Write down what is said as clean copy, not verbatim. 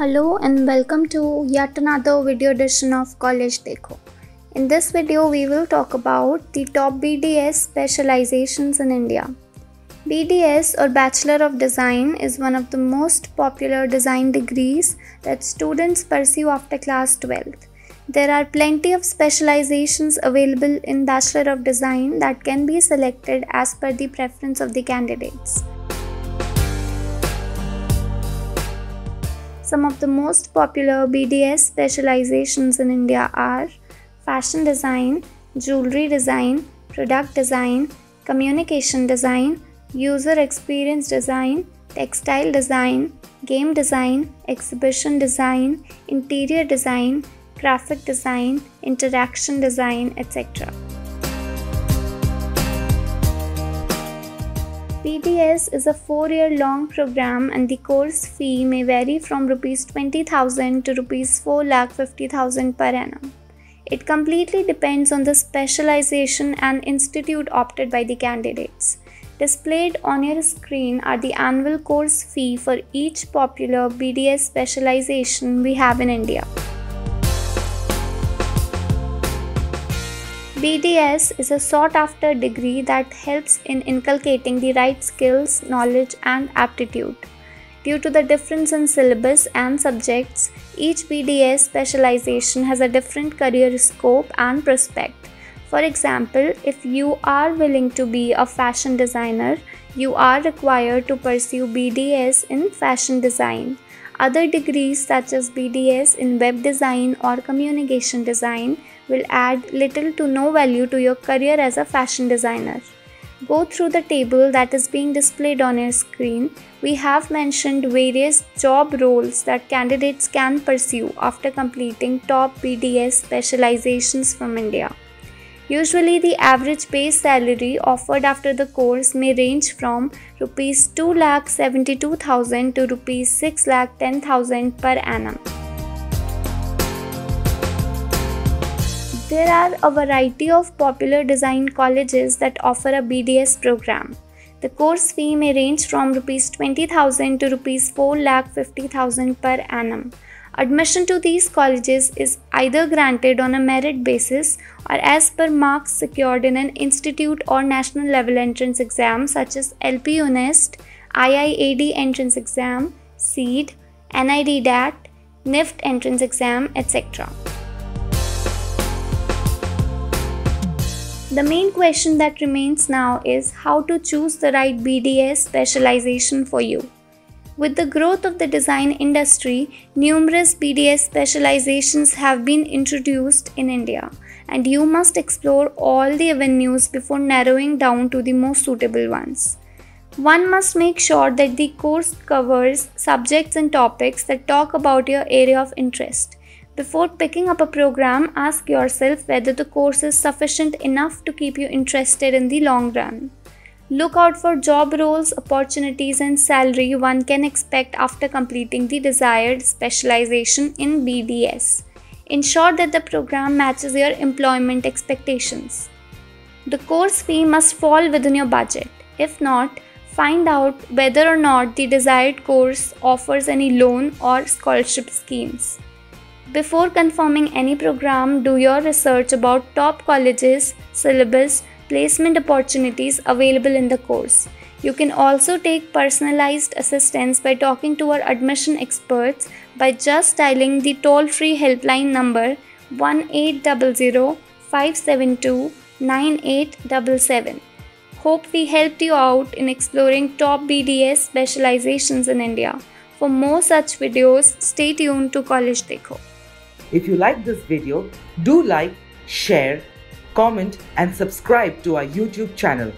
Hello and welcome to yet another video edition of College Dekho. In this video, we will talk about the top BDS specializations in India. BDS or Bachelor of Design is one of the most popular design degrees that students pursue after class 12th. There are plenty of specializations available in Bachelor of Design that can be selected as per the preference of the candidates. Some of the most popular BDS specializations in India are Fashion Design, Jewelry Design, Product Design, Communication Design, User Experience Design, Textile Design, Game Design, Exhibition Design, Interior Design, Graphic Design, Interaction Design, etc. BDS is a 4-year-long program and the course fee may vary from Rs 20,000 to Rs 4,50,000 per annum. It completely depends on the specialization and institute opted by the candidates. Displayed on your screen are the annual course fee for each popular BDS specialization we have in India. BDS is a sought-after degree that helps in inculcating the right skills, knowledge, and aptitude. Due to the difference in syllabus and subjects, each BDS specialization has a different career scope and prospect. For example, if you are willing to be a fashion designer, you are required to pursue BDS in fashion design. Other degrees such as BDS in web design or communication design will add little to no value to your career as a fashion designer. Go through the table that is being displayed on your screen. We have mentioned various job roles that candidates can pursue after completing top BDS specializations from India. Usually, the average base salary offered after the course may range from Rs 2,72,000 to Rs 6,10,000 per annum. There are a variety of popular design colleges that offer a BDS program. The course fee may range from Rs 20,000 to Rs 4,50,000 per annum. Admission to these colleges is either granted on a merit basis or as per marks secured in an institute or national level entrance exam such as LP UNEST, IIAD entrance exam, SEED, NID DAT, NIFT entrance exam, etc. The main question that remains now is how to choose the right BDS specialization for you. With the growth of the design industry, numerous BDS specializations have been introduced in India, and you must explore all the avenues before narrowing down to the most suitable ones. One must make sure that the course covers subjects and topics that talk about your area of interest. Before picking up a program, ask yourself whether the course is sufficient enough to keep you interested in the long run. Look out for job roles, opportunities, and salary one can expect after completing the desired specialization in BDS. Ensure that the program matches your employment expectations. The course fee must fall within your budget. If not, find out whether or not the desired course offers any loan or scholarship schemes. Before confirming any program, do your research about top colleges, syllabus, placement opportunities available in the course. You can also take personalized assistance by talking to our admission experts by just dialing the toll-free helpline number 1800-572-9877. Hope we helped you out in exploring top BDS specializations in India. For more such videos, stay tuned to College Dekho. If you like this video, do like, share, comment and subscribe to our YouTube channel.